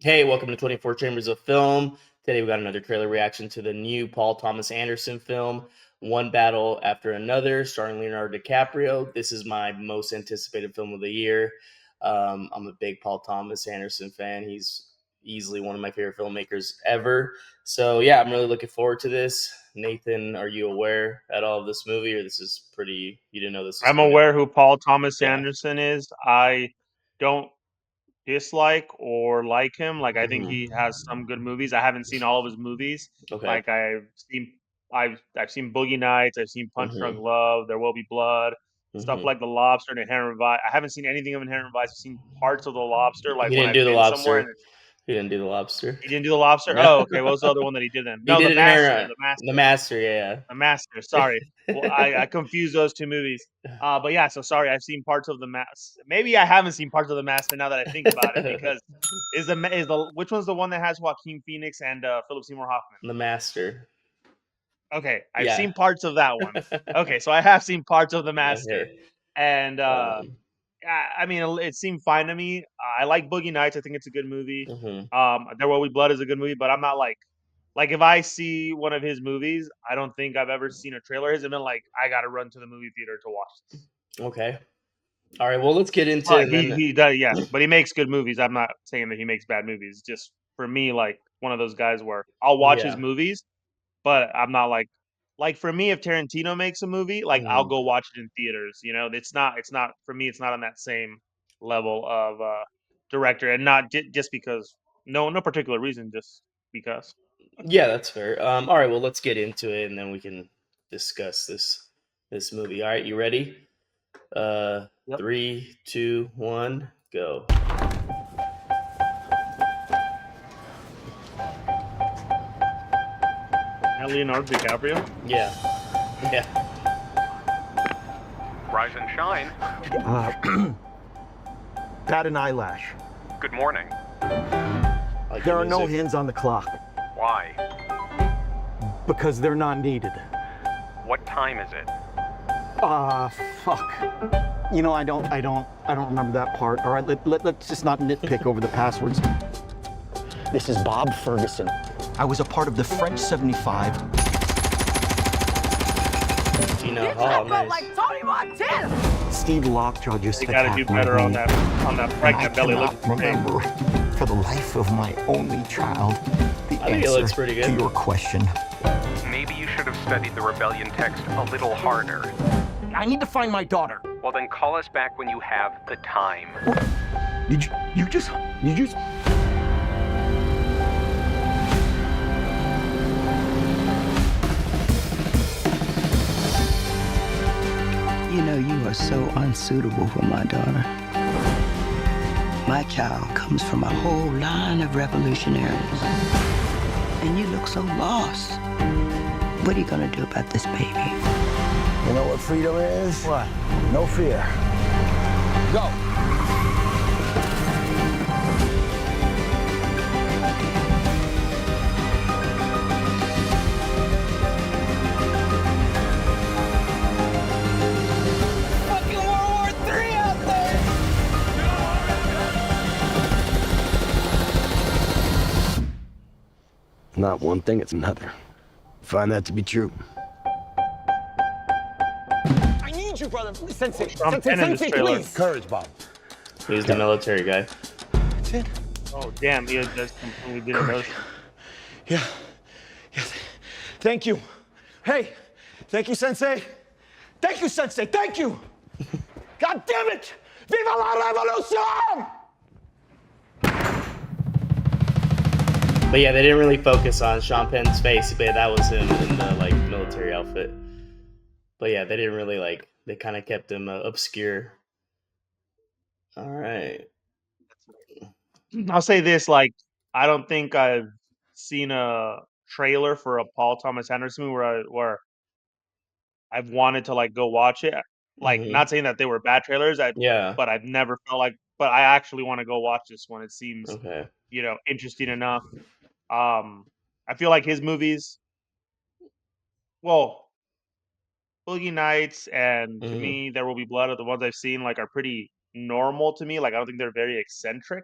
Hey, welcome to 24 Chambers of Film. Today we got another trailer reaction to the new Paul Thomas Anderson film, One Battle After Another, starring Leonardo DiCaprio. This is my most anticipated film of the year. I'm a big Paul Thomas Anderson fan. He's easily one of my favorite filmmakers ever. So yeah, I'm really looking forward to this. Nathan, are you aware at all of this movie, or this is pretty? You didn't know this was I'm coming? aware who Paul Thomas Yeah. Anderson is. I don't dislike or like him. Like I think Hmm. he has some good movies. I haven't seen all of his movies. Okay. Like I've seen Boogie Nights, I've seen Punch Drunk Hmm. Love, There Will Be Blood, stuff Hmm. like The Lobster and Inherent Vice. I haven't seen anything of Inherent Vice. I've seen parts of The Lobster, He like when didn't I've do the been somewhere and lobster. He didn't do the lobster. he didn't do The Lobster. No. Oh, okay. What was the other one that he did then? He No, The did Master. Inherent. The The Master. Master, yeah. The Master. Sorry. Well, I confused those two movies. But yeah, so sorry. I've seen parts of the Master. Maybe I haven't seen parts of the Master now that I think about it, because is the which one's the one that has Joaquin Phoenix and Philip Seymour Hoffman? The Master. Okay, I've Yeah. seen parts of that one. Okay, so I have seen parts of the Master, Okay. and Um, I mean, it seemed fine to me. I like Boogie Nights. I think it's a good movie. mhm. There Will Be Blood is a good movie, but I'm not like if I see one of his movies, I don't think I've ever seen a trailer of his and been like, I gotta run to the movie theater to watch this. Okay. All right. Well, let's get into But it, and he then. he does, yeah. But he makes good movies. I'm not saying that he makes bad movies. Just for me, like one of those guys where I'll watch his Yeah. movies, but I'm not like for me, if Tarantino makes a movie, like I'll Mhm. go watch it in theaters. You know, it's not for me. It's not on that same level of director, and not just because no particular reason, just because. Yeah, that's fair. All right. Well, let's get into it, and then we can discuss this movie. All right. You ready? Yep. 3, 2, 1, go. Now Leonardo DiCaprio. Yeah. Yeah. Rise and shine. Bat an eyelash. Good morning. I like There the are no music. hands on the clock Why? because they're not needed. What time is it? Fuck. You know, I don't remember that part. All right, let's just not nitpick over the passwords. This is Bob Ferguson. I was a part of the French 75. Regina Hall. Nice. Tony Montana! Steve Lockjaw just They gotta do attacked my better on home. that I pregnant belly. cannot Look at the face. remember for the life of my only child the I think it answer looks pretty to good. your question. Maybe you should have studied the rebellion text a little harder. I need to find my daughter. Well, then call us back when you have the time. Did you just You know, you are so unsuitable for my daughter. My child comes from a whole line of revolutionaries. And you look so lost. What are you gonna do about this baby? You know what freedom is? What? No fear. Go. Fucking World War III out there! Not one thing, it's another. Find that to be true. I need you, brother. Sensei, I'm Penn in this trailer. please. Courage, Bob. He's the military guy. That's it. Oh damn, he just completely didn't notice. Yeah. Yes. Thank you. Hey, thank you, Sensei. Thank you, Sensei. Thank you. God damn it! Viva la revolution! But yeah, they didn't really focus on Sean Penn's face, but that was him in the like military outfit. But yeah, they didn't really like. They kind of kept him obscure. All right. I'll say this: like, I don't think I've seen a trailer for a Paul Thomas Anderson movie where I've wanted to like go watch it. Like, Hmm. not saying that they were bad trailers, Yeah. but I've never felt like. But I actually want to go watch this one. It seems, Okay. interesting enough. I feel like his movies, well, Boogie Nights and to Hmm. me, There Will Be Blood are the ones I've seen like are pretty normal to me. Like, I don't think they're very eccentric.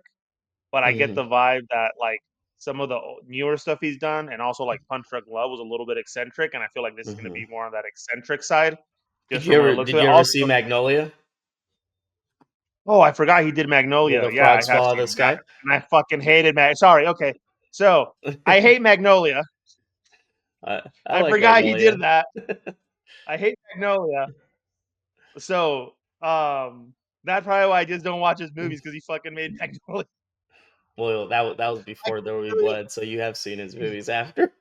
but I get Mhm. the vibe that like some of the newer stuff he's done, and also like Punch Drunk Love was a little bit eccentric, and I feel like this is going to Mhm. be more on that eccentric side, Did just you from what it ever looks did like. you ever see Also, Magnolia? oh, I forgot he did Yeah, Magnolia. the Yeah, I frogs have fall out of the seen that, sky. and I fucking hated Mag. Sorry, okay, so I hate Magnolia. I I like forgot he Magnolia. did that. I hate Magnolia. So, that's probably why I just don't watch his movies because he fucking made Magnolia. Well, that was I before There Will Be completely Blood, so you have seen his movies after.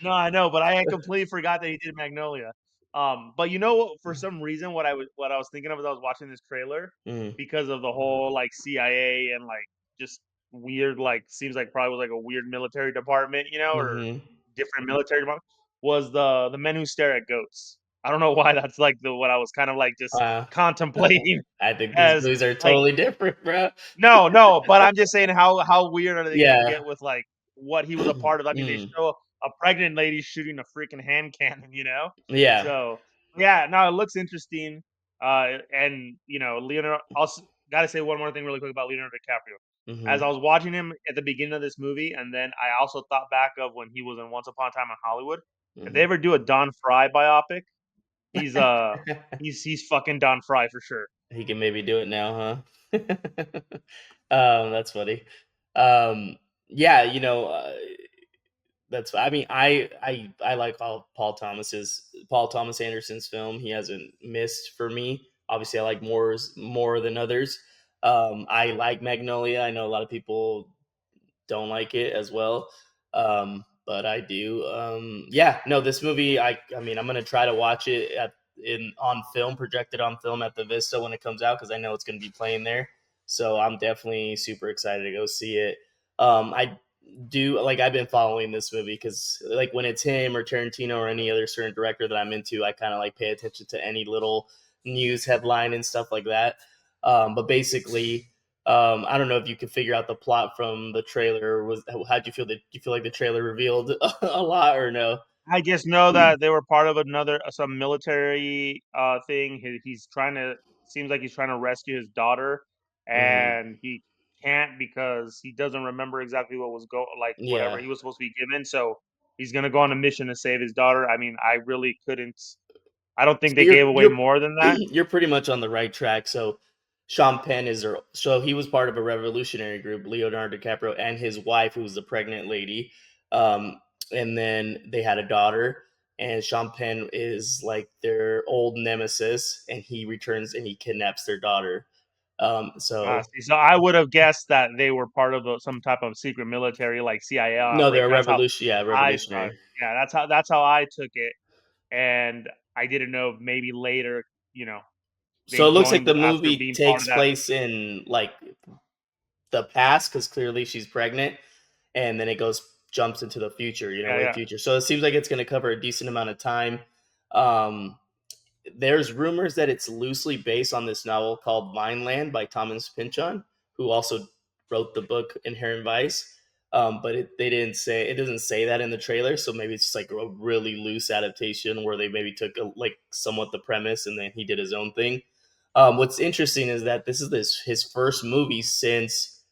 No, I know, but I had completely forgot that he did Magnolia. But you know what? For some reason, what I was thinking of as I was watching this trailer, Mhm. because of the whole like CIA and like just weird, like seems like probably was like a weird military department, or Mhm. different military department, was the Men Who Stare at Goats. I don't know why that's like the what I was kind of like just Wow. contemplating I think these as movies are like totally different, bro. no, no, but I'm just saying how weird are they gonna Yeah. get with like what he was a part of? I mean, they Mm. show a pregnant lady shooting a freaking hand cannon. Yeah. So yeah, no, it looks interesting. And Leonardo. Also, gotta say one more thing really quick about Leonardo DiCaprio. As I Mhm. was watching him at the beginning of this movie, and then I also thought back of when he was in Once Upon a Time in Hollywood. If they Mhm. ever do a Don Fry biopic, he's he's fucking Don Fry for sure. He can maybe do it now, huh? That's funny. Yeah, that's. I mean, I like all Paul Thomas Anderson's film. He hasn't missed for me. Obviously, I like more than others. I like Magnolia. I know a lot of people don't like it as well. But I do. Yeah, no, this movie. I mean, I'm gonna try to watch it in on film, projected on film at the Vista when it comes out because I know it's gonna be playing there. So I'm definitely super excited to go see it. I do like I've been following this movie because like when it's him or Tarantino or any other certain director that I'm into, I kind of like pay attention to any little news headline and stuff like that. But basically, I don't know if you could figure out the plot from the trailer. How'd you feel? That you feel like the trailer revealed a lot, or no? I just know that they were part of another some military thing. He's trying to seems like he's trying to rescue his daughter, Hmm. and he can't because he doesn't remember exactly what was like whatever Yeah. he was supposed to be given. So he's gonna go on a mission to save his daughter. I mean, I really couldn't. I don't think So they you're gave away you're more than that. you're pretty much on the right track. So Sean Penn so he was part of a revolutionary group, Leonardo DiCaprio and his wife, who was the pregnant lady. Um, and then they had a daughter, and Sean Penn is like their old nemesis, and he returns and he kidnaps their daughter. So See, so I would have guessed that they were part of some type of secret military, like CIA no, they're operation. a That's how revolution. Yeah, I saw it. revolutionary. Yeah, that's how I took it. And I didn't know if maybe later, you know, they So it looks like joined the after movie being part of takes that. place in like the past because clearly she's pregnant, and then it goes jumps into the future, Yeah, way yeah. future. So it seems like it's going to cover a decent amount of time. Um, there's rumors that it's loosely based on this novel called Vineland by Thomas Pynchon, who also wrote the book Inherent Vice. But it doesn't say that in the trailer, so maybe it's just like a really loose adaptation where they maybe took like somewhat the premise and then he did his own thing. What's interesting is that this is his first movie since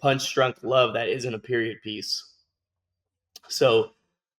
Punch Drunk Love that isn't a period piece. So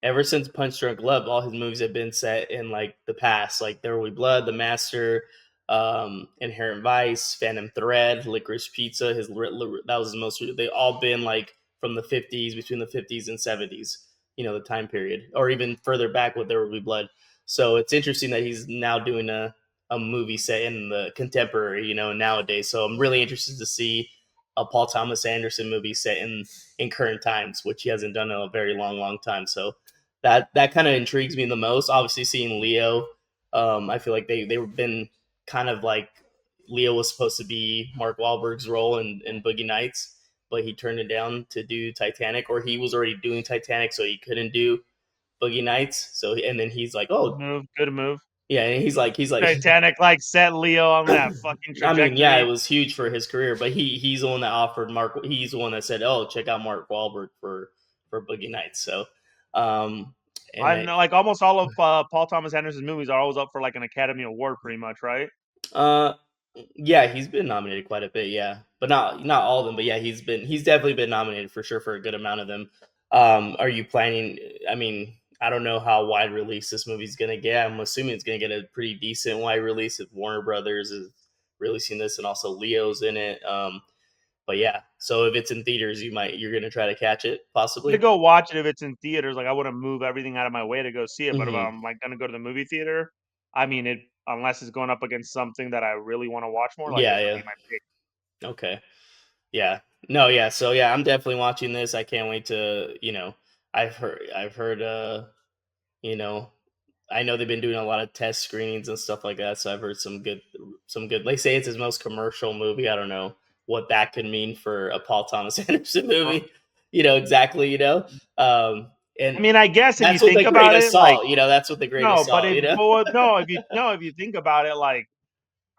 ever since Punch Drunk Love, all his movies have been set in like the past, like There Will Be Blood, The Master, Inherent Vice, Phantom Thread, Licorice Pizza. That was his most. They all been like from the 50s, between the 50s and 70s. The time period, or even further back with There Will Be Blood. So it's interesting that he's now doing a movie set in the contemporary, nowadays. So I'm really interested to see a Paul Thomas Anderson movie set in current times, which he hasn't done in a very long time. So that kind of intrigues me the most. Obviously, seeing Leo, I feel like they've been kind of like Leo was supposed to be Mark Wahlberg's role in Boogie Nights, but he turned it down to do Titanic, or he was already doing Titanic, so he couldn't do Boogie Nights. And then he's like, Good oh move, good move. yeah, and he's like Titanic like set Leo on that fucking I mean, yeah, it trajectory. was huge for his career, but he's the one that offered Mark. He's the one that said, "Oh, check out Mark Wahlberg for Boogie Nights." So, um, and I know, like almost all of Paul Thomas Anderson's movies are always up for like an Academy Award, pretty much, right? uh, yeah, he's been nominated quite a bit. Yeah, but not all of them. But yeah, he's definitely been nominated for sure for a good amount of them. Are you planning? I mean, I don't know how wide release this movie's gonna get. I'm assuming it's gonna get a pretty decent wide release if Warner Brothers is releasing this and also Leo's in it. But yeah, so if it's in theaters, you're gonna try to catch it To possibly. go watch it if it's in theaters. Like I wouldn't move everything out of my way to go see it. But if Hmm. I'm like gonna go to the movie theater, I mean it unless it's going up against something that I really want to watch more, like Yeah, this would yeah. be my pick. Okay. Yeah. No, yeah. So yeah, I'm definitely watching this. I can't wait to, I've heard you know, I know they've been doing a lot of test screenings and stuff like that, so I've heard some good. They say it's his most commercial movie. I don't know what that could mean for a Paul Thomas Anderson Uh, movie. Exactly, I and mean, I guess if you that's what think the great about it, like assault, that's what the great no, but assault, if you think about it, like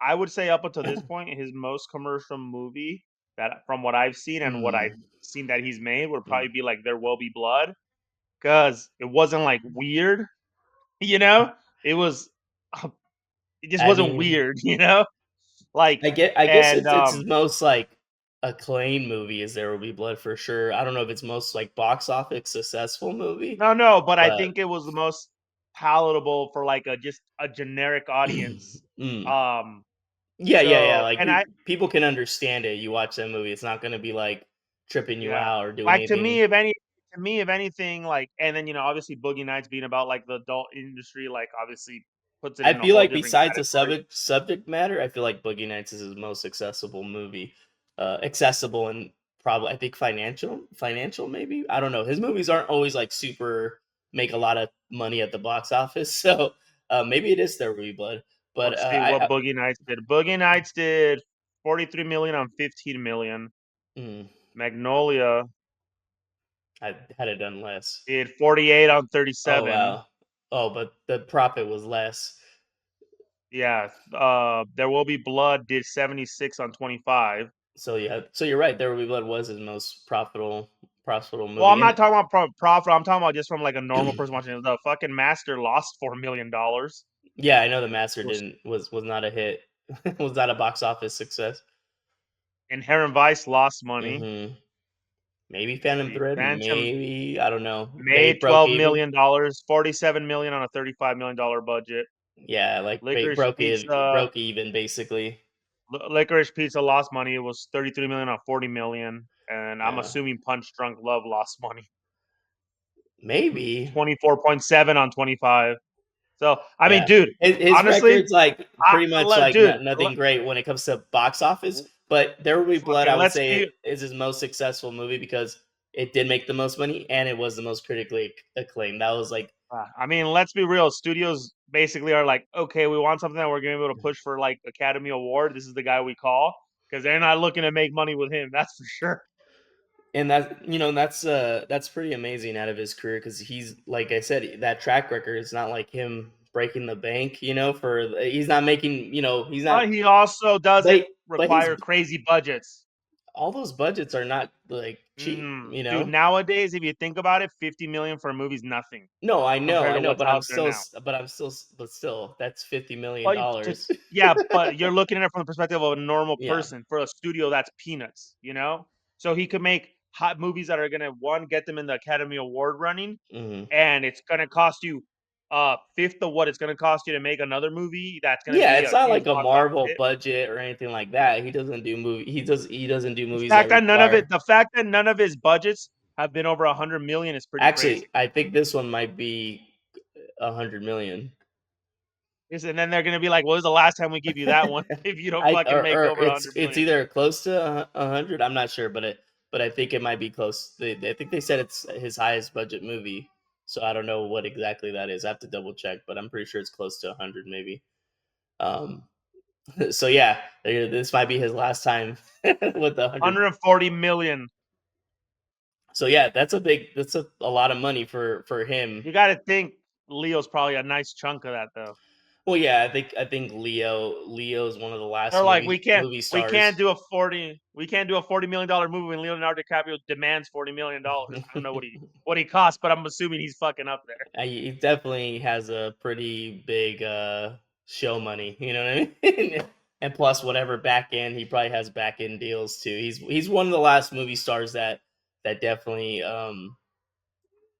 I would say up until this point, his most commercial movie that from what I've seen and what I've Mm, seen that he's made would probably mm. be like There Will Be Blood because it wasn't like weird, you know. It was, it just I wasn't mean, weird, you know. Like I guess and it's his most like acclaimed movie is There Will Be Blood for sure. I don't know if it's most like box office successful movie, no, but I but think it was the most palatable for like a just a generic audience. mm. Um, Yeah, yeah, yeah. so Like and I people can understand it. You watch that movie, it's not going to be like tripping you yeah, out or doing like anything. to me, if anything, like and then obviously Boogie Nights being about like the adult industry, like obviously puts it I in a feel whole like different besides the category. subject matter, I feel like Boogie Nights is his most accessible movie. Accessible and probably I think financial maybe. I don't know. His movies aren't always like super make a lot of money at the box office, so maybe it is There Will Be Blood. But Let's see what Boogie Nights did. Boogie Nights did 43 million on 15 million. mm, Magnolia I had it done less. did 48 on Oh 37. wow. Oh, but the profit was less. Yeah, There Will Be Blood did 76 on 25. So yeah, so you're right. There Will Be Blood was his most profitable Well, I'm movie, and not talking about profit. I'm talking about just from like a normal person watching it. The fucking Master lost $4 million. yeah, I know the Master Was didn't was not a hit, was not a box office success. Inherent Vice lost money. Hmm. Maybe Let's Phantom see. Thread, Phantom maybe I don't know. made Bait broke $12 even. million, 47 million on a $35 million budget. Yeah, like Bait Licorice Pizza, broke even basically. Licorice Pizza lost money. It was 33 million on 40 million, and I'm Yeah, assuming Punch Drunk Love lost money. maybe. 24.7 on 25. So I mean, Yeah, dude, his honestly, record's like pretty much like dude, nothing great when it comes to box office. But There Will Be Blood, fucking I would let's say, be. it is his most successful movie because it did make the most money and it was the most critically acclaimed. That was like, I mean, let's be real. Studios basically are like, okay, we want something that we're gonna be able to push for like Academy Award. This is the guy we call because they're not looking to make money with him. That's for sure. and that's pretty amazing out of his career because he's like I said, that track record is not like him breaking the bank. For he's not making, he's not. But he also doesn't But he's require crazy budgets. all those budgets are not like cheap. Dude, nowadays, if you think about it, 50 million for a movie is nothing No, compared I to know, what's but out there now. but still, that's $50 million. But yeah, but you're looking at it from the perspective of a normal Yeah. person. For a studio, that's peanuts, So he could make hot movies that are gonna get them in the Academy Award running, Hmm. and it's gonna cost you fifth of what it's gonna cost you to make another movie that's gonna Yeah, be it's a not huge like a box office Marvel hit. budget or anything like that. He doesn't do he doesn't do The movies that fact that require. none of his budgets have been over 100 million is pretty Actually, crazy. I think this one might be 100 million. And then they're gonna be like, "Well, this is the last time we give you that one if you don't I fucking make or over 100 it's million." either close to 100. I'm not sure, but I think it might be close. I think they said it's his highest budget movie, so I don't know what exactly that is. I have to double check, but I'm pretty sure it's close to 100, maybe. Um, so yeah, this might be his last time with the 100. 140 million. So yeah, that's a lot of money for him. You got to think Leo's probably a nice chunk of that, though. Well, yeah, I think Leo's one of the last They're like, movie we stars. can't do a $40 million movie when Leonardo DiCaprio demands $40 million. I don't know what he costs, but I'm assuming he's fucking up there. He definitely has a pretty big show money. You know what I mean? And plus, whatever back end, he probably has back end deals too. He's one of the last movie stars that definitely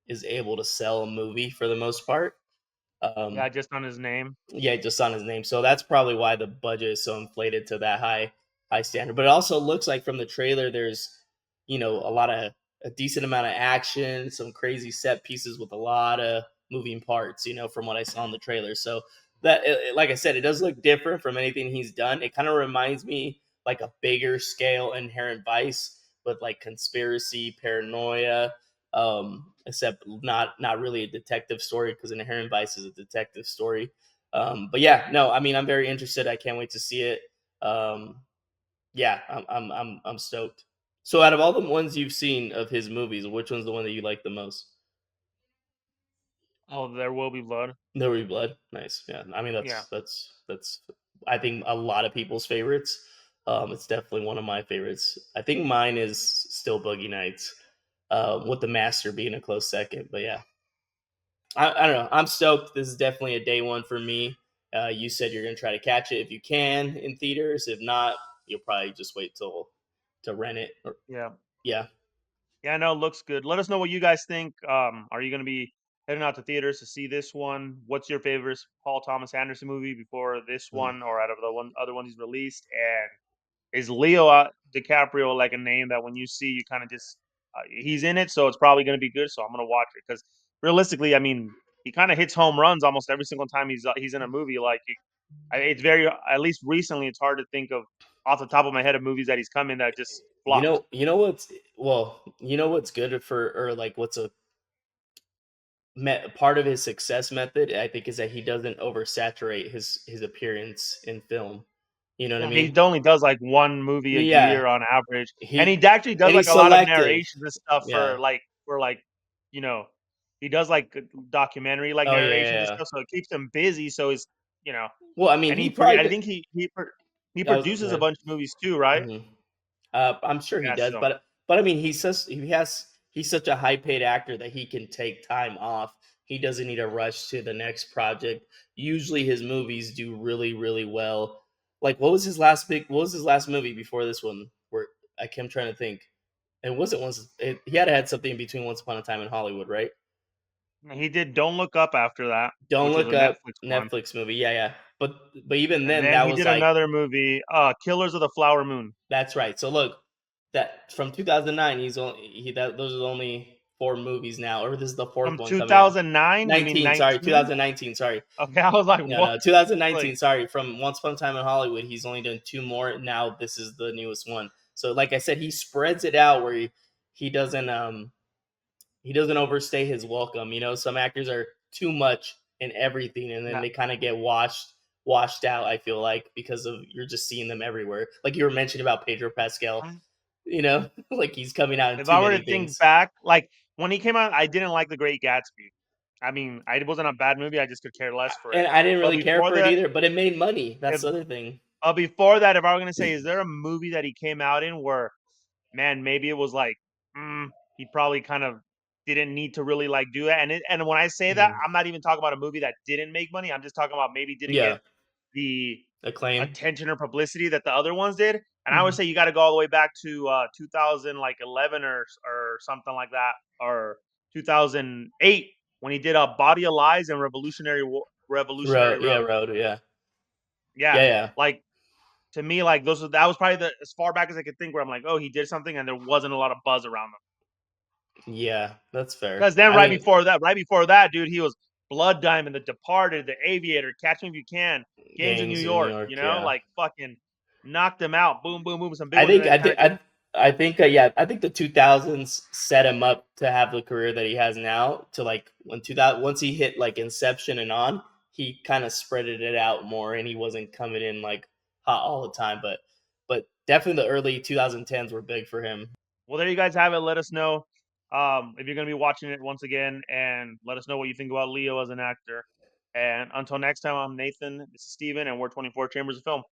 is able to sell a movie for the most part. Yeah, Um, just on his name. yeah, just on his name. So that's probably why the budget is so inflated to that high standard. But it also looks like from the trailer, there's a decent amount of action, some crazy set pieces with a lot of moving parts. From what I saw in the trailer. So like I said, it does look different from anything he's done. It kind of reminds me like a bigger scale Inherent Vice with like conspiracy, paranoia, except not really a detective story because Inherent Vice is a detective story. But yeah, no, I mean, I'm very interested. I can't wait to see it. Yeah, I'm stoked. So, out of all the ones you've seen of his movies, which one's the one that you like the most? Oh, There Will Be Blood. No Be Blood. Nice. Yeah, I mean Yeah. that's I think a lot of people's favorites. It's definitely one of my favorites. I think mine is still Boogie Nights, with the Master being a close second. But yeah, I don't know. I'm stoked. This is definitely a day one for me. You said you're gonna try to catch it if you can in theaters. If not, you'll probably just wait till to rent it. Yeah. Yeah. Yeah, no, looks good. Let us know what you guys think. Are you going to be heading out to theaters to see this one? What's your favorite Paul Thomas Anderson movie before this Mm. one, or out of the other ones he's released? And is Leo DiCaprio like a name that when you see, you kind of just he's in it, so it's probably going to be good. So I'm going to watch it because realistically, I mean, he kind of hits home runs almost every single time he's in a movie. Like it's very at least recently, it's hard to think of off the top of my head of movies that he's come in that just flopped. You know what's good for or like what's a part of his success method, I think, is that he doesn't oversaturate his appearance in film. You know what I He mean? only does like one movie a Yeah, year on average, and he he actually does and like he's a lot of selective. narrations and stuff Yeah. for like you know he does like documentary like Oh yeah, narrations and yeah. stuff, so it keeps him busy. So he's you know, Well, I mean, and he I probably. think he I was produces a bunch of movies too, right? Mhm. I'm sure he Yeah, does, so but I mean, he's such a high paid actor that he can take time off. He doesn't need to rush to the next project. Usually, his movies do really well. Like, What was his last movie before this one? Where I am trying to think. It wasn't once. He had something in between Once Upon a Time in Hollywood, right? he did Don't Look Up after that, Don't which was a Look Up, Netflix one, Netflix movie. Yeah, yeah. But even and then, then that he was did like. another movie, Killers of the Flower Moon, That's right. So look, that from 2009, those are only four movies now, or this is the fourth from one coming out. 2009. You mean 19, sorry, 19? 2019, sorry. Okay, I was like, No, what? no, Like, 2019, sorry. From Once Upon a Time in Hollywood, he's only done two more. Now this is the newest one. So like I said, he spreads it out where he doesn't he doesn't overstay his welcome. Some actors are too much in everything, and then no. they kind of get washed out. I feel like because of you're just seeing them everywhere. Like you were mentioning about Pedro Pascal, like he's coming out in If too I were many to think things. back, like when he came out, I didn't like The Great Gatsby. I mean, it wasn't a bad movie. I just could care less for it. And I didn't But really care before for it that, either, but it made money. That's if the other thing. before that, if I were gonna say, is there a movie that he came out in where, man, maybe it was like, he probably kind of didn't need to really like do that. And when I say that, Mhm. I'm not even talking about a movie that didn't make money. I'm just talking about maybe didn't get Yeah, the acclaim. attention or publicity that the other ones did. And I would Mhm. say you got to go all the way back to 2000 like 11 or something like that, or 2008 when he did a Body of Lies and Revolutionary Road, yeah, Road. road, yeah, Yeah, yeah, yeah, like to me, like that was probably as far back as I could think where I'm like, oh, he did something and there wasn't a lot of buzz around him. yeah. That's fair. Because then I mean, right before that, dude, he was Blood Diamond, The Departed, The Aviator, Catch Me If You Can, Gangs of New gangs in New York. York. Yeah, Like fucking knocked him out. Boom, boom, boom. Some big I ones, and think then I kind think of just I think yeah, I think the 2000s set him up to have the career that he has now. To like when 2000 once he hit like Inception and on, he kind of spreaded it out more, and he wasn't coming in like hot all the time. But definitely the early 2010s were big for him. Well, there you guys have it. Let us know if you're going to be watching it once again, and let us know what you think about Leo as an actor. And until next time, I'm Nathan. This is Steven, and we're 24 Chambers of Film.